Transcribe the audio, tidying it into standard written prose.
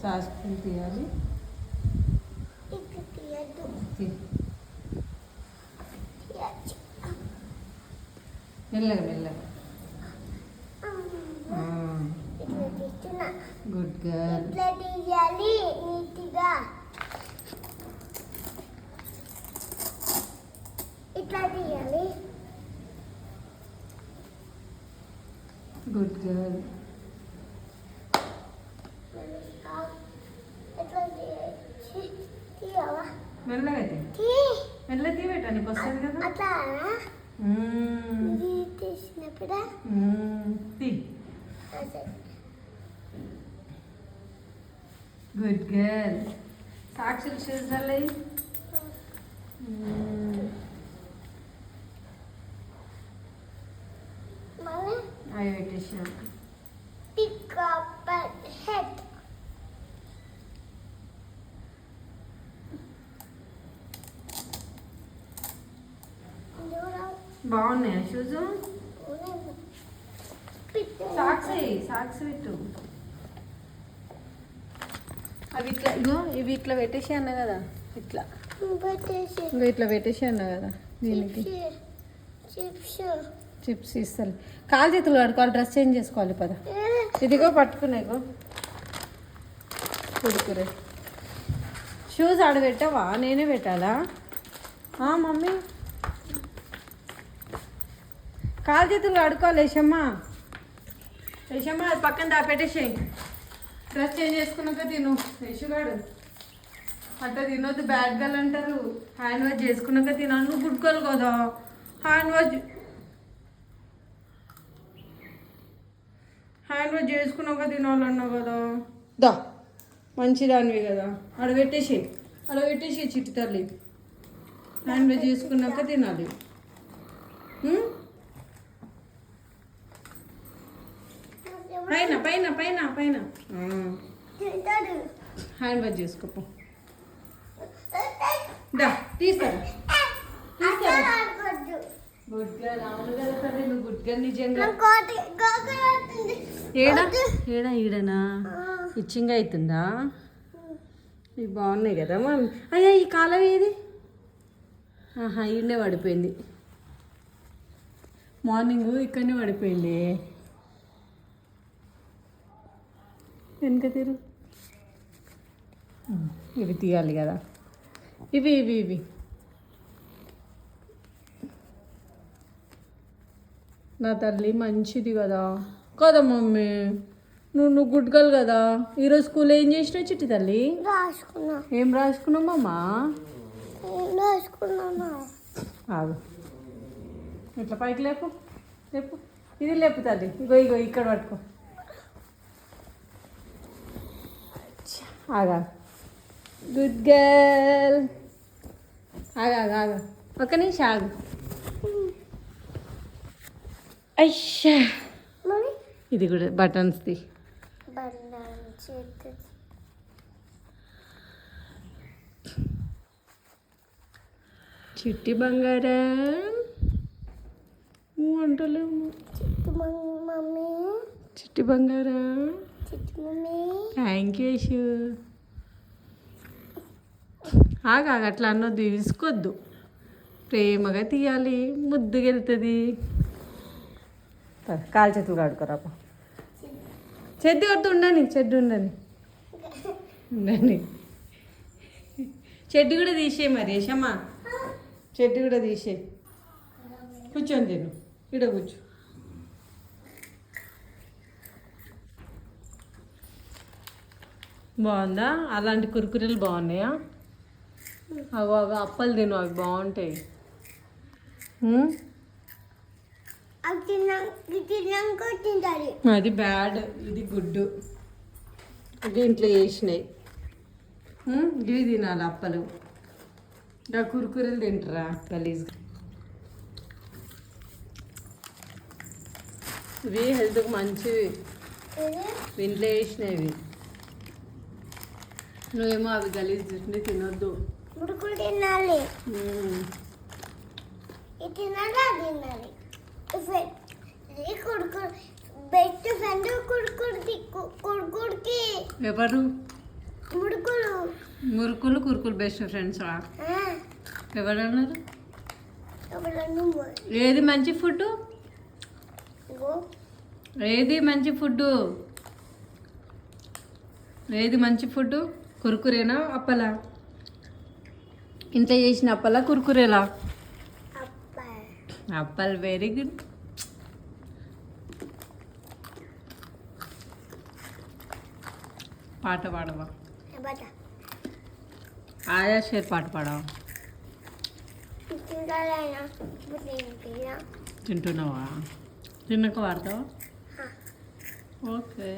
Sauce తీయాలి. మెల్లగా మెల్లగా. Good girl. ఇట్లా తీయాలి. Good girl. మెల్లగా మెల్లగా తీయబెట్టా, నీకు వస్తుంది కదా. అట్లా తీసినప్పుడు గుడ్ గర్ల్. సాక్షులు చూసాలి. అవి పెట్టేసాను. బాగున్నాయా షూస్? సాక్స్ సాక్స్ పెట్టు. అవి ఇట్లా ఇగో ఇవి ఇట్లా పెట్టేసి అన్నా కదా, ఇట్లా ఇంకా ఇట్లా పెట్టేసి అన్నా కదా. దీనికి చిప్స్ ఇస్తాను. కాలు చేతులు కడుకోవాలి, డ్రెస్ చేంజ్ చేసుకోవాలి. పద ఇదిగో పట్టుకునేగో కుడుకురే. షూస్ ఆడ పెట్టావా? నేనే పెట్టాలా? మమ్మీ కాలు చేతులు కడుకోవాలి. యశమ్మా యశమ్మా అది పక్కన దాపెట్టేసేయి. డ్రెస్ చేంజ్ చేసుకున్నాక తిను. యశుగాడు అట్లా తినొద్దు, బ్యాడ్ గర్ల్ అంటారు. హ్యాండ్ వాష్ చేసుకున్నాక తినాను. నువ్వు గుడ్కోవాలి కదా. హ్యాండ్ వాష్ చేసుకున్నాక తినాలన్నావు కదా. దా మంచిదానివి కదా. అడ పెట్టేసేయి చిట్టి తల్లి. హ్యాండ్ వాష్ చేసుకున్నాక తినాలి. పైన పైన పైన పైన హ్యాండ్ వాష్ చేసుకోపో. దా తీస్తారా గుడ్ గర్ల్. అవును కదా తల్లి, నువ్వు గుడ్ గర్ల్ నిజంగా. ఏడా ఈడనా ఇచ్చింగ్ అవుతుందా? ఇవి బాగున్నాయి కదా మమ్మీ. అయ్యా ఈ కాలం ఏది? ఈడనే పడిపోయింది. మార్నింగ్ ఇక్కడనే పడిపోయింది. వెనక తీరు. ఇవి తీయాలి కదా. ఇవి ఇవి ఇవి నా తల్లి మంచిది కదా. కదా మమ్మీ, నువ్వు గుడ్ గర్ల్ కదా. ఈరోజు స్కూల్ ఏం చేసినావు చిట్టి తల్లి? ఏం రాసుకున్నామమ్మా? ఆగు, ఇట్లా పైకి లేపు లేపు. ఇది లేపు తల్లి. ఇగో ఇగో ఇక్కడ పట్టుకో. ఆగా గుడ్ గర్ల్. ఆగా ఒక్క నిమిషం ఆగు. అయ్యా ఇది కూడా బటన్స్ది. చిట్టి బంగారం అంటలేము. చిట్టి బంగారం. Thank you Yashu. ఆగా అట్లా అన్నొద్దు, విసుకోద్దు. ప్రేమగా తీయాలి, ముద్దుగా వెళ్తుంది. కాలు చేతులు కాడుకోరాప. చెడ్డి వద్దు, ఉండని చెడ్డి ఉండని. చెడ్డి కూడా తీసేయి మరి యశమ్మా. చెడ్డి కూడా తీసేయి. కూర్చొని తిను, ఇక్కడ కూర్చో. బాగుందా? అలాంటి కురుకురేలు బాగున్నాయా? అవి అవి అప్పలు తిను, అవి బాగుంటాయి. అది బ్యాడ్, ఇది గుడ్డు. దీంట్లో వేసినాయి. ఇవి తినాలి అప్పలు. ఇంకా కురుకురేలు తింటారా గలీజ్గా? ఇవి హెల్త్కి మంచివి. ఇంట్లో వేసినవి. నువ్వేమో అవి గలీజ్ తింటే తినొద్దు. తినాలి. ఎవరు? ముడుకులు మురుకులు కురుకులు బెస్ట్ ఫ్రెండ్స్ ఎవరన్నారు? ఒకళ్ళు నువ్వు ఏది మంచి ఫుడ్? ఇగో ఏది మంచి ఫుడ్? ఏది మంచి ఫుడ్? కురుకురేనా అప్పలా? ఇంత చేసిన అప్పలా కురుకురేలా? అప్ప అప్పల్ వెరీ గుడ్. పాట పాడవా? బట ఆయా షేర్ పాట పాడవా? తింటాలైనా తింటా తింటున్నావా? తిన్నాక పాడతావా? ఓకే.